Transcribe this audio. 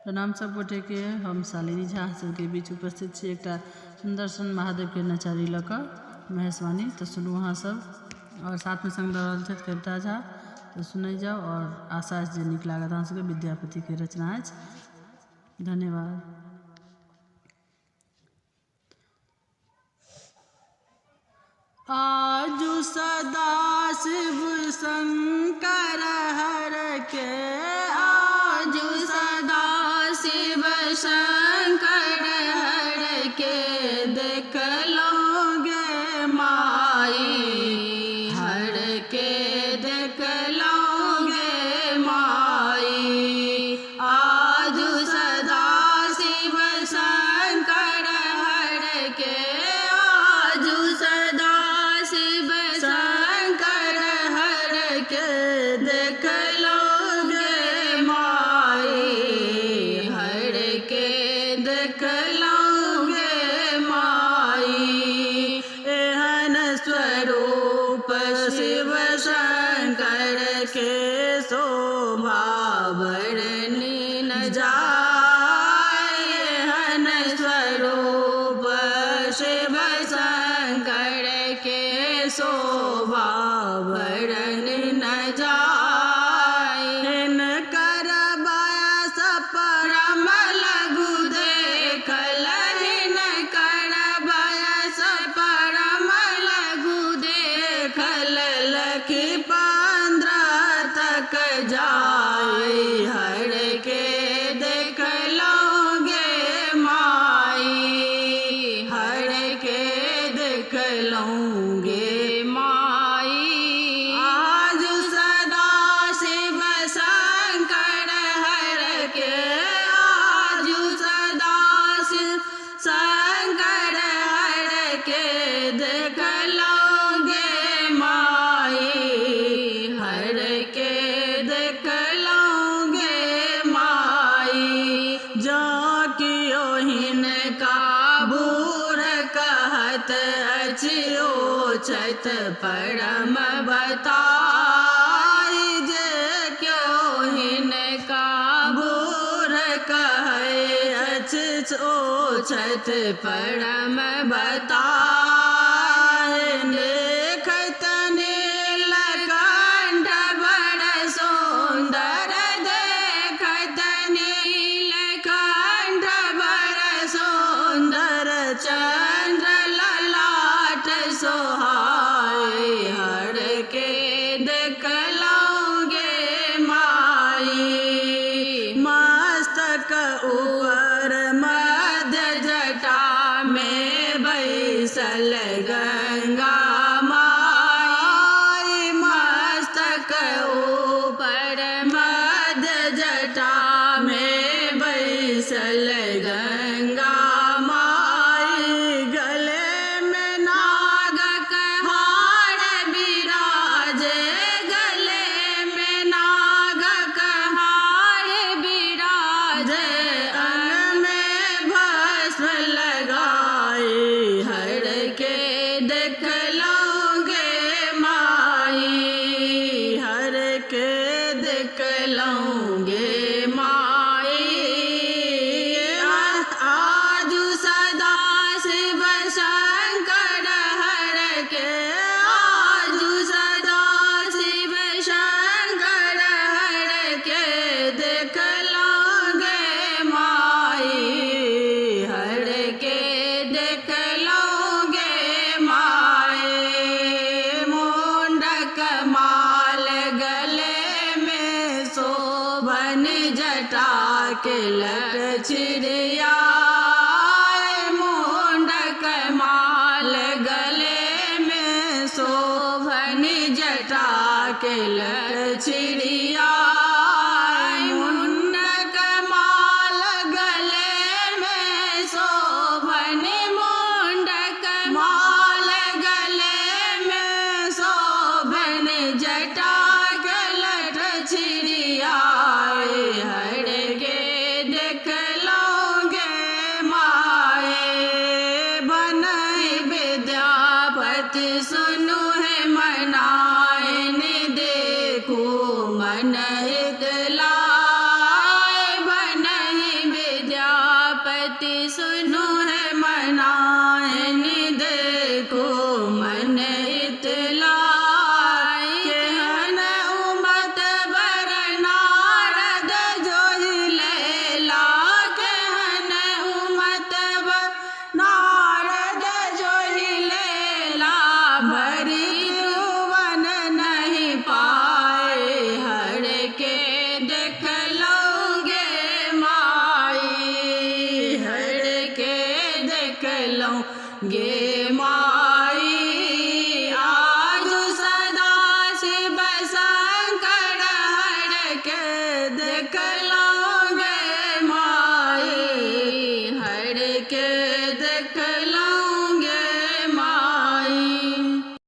प्रणाम सब गोटे के। हम शालिनी झा सबके बीच उपस्थित छी एकटा सुंदर सन महादेव के नचारी लऽ कऽ महेशवाणी। तो सुनू अहाँ सब और साथ में संग दऽ रहल छथि कविता झा। तो सुनै जाओ और आशा जे नीक लागत अहाँ सबके। विद्यापति के रचना अछि। धन्यवाद। आजु सदा शिव शंकर हर के, आजु सदा शिव शंकर हर के, देख लोगे माई हर के, देख लोगे माई। आजु सदा शिव शंकर हर के, आजु सदा शिव शंकर हर के, देख लोगे माई हर के, देख लोगे माई। एहन स्वरूप शिव शंकर के, शोभा वर्णि न जाय। एहन स्वरूप शिव शंकर के, शोभा वर्णि न जाय। हिनकर बयस परम लघु देखल, हिनकर बयस परम लघु देखल। लखी 15 तक जाय हर के, देख लोगे माई हर के, देख लोगे माई। आजु सदा शिव शंकर हर के, आजु सदा शिव शंकर हर के, देख लोगे माई हर के, देख लोगे माई। जो कियो हिनका बूढ़ कहत अछि, ओछत परम बताई। जे क्यों हिनका बूढ़ कहे अछि, ओछत परम बताई। देखत नीलकंठ बड़ सुंदर, देखत नीलकंठ बड़ सुंदर। चंद्र ललाट सोहाय हर के, देख लोगे माई। मस्तक ऊपर मध्य जटा में बैसल गंगा माई। मस्तक ऊपर मध्य जटा में बैसल गंगा माई। गले में नाग कहार बिराजे, गले में नाग कहार बिराजे। अंग में भस्म लगाए हर के, देख लोगे माई हर के, देख लोगे माई। आजु सदा शिव शंकर हर के, आजु सदा शिव शंकर हर के, देख लोगे माई हर के, देख लोगे माई। मुंडक माल गले में शोभन, जटा के लट छिड़िया। मुंडक माल गले में शोभन, जटा के लट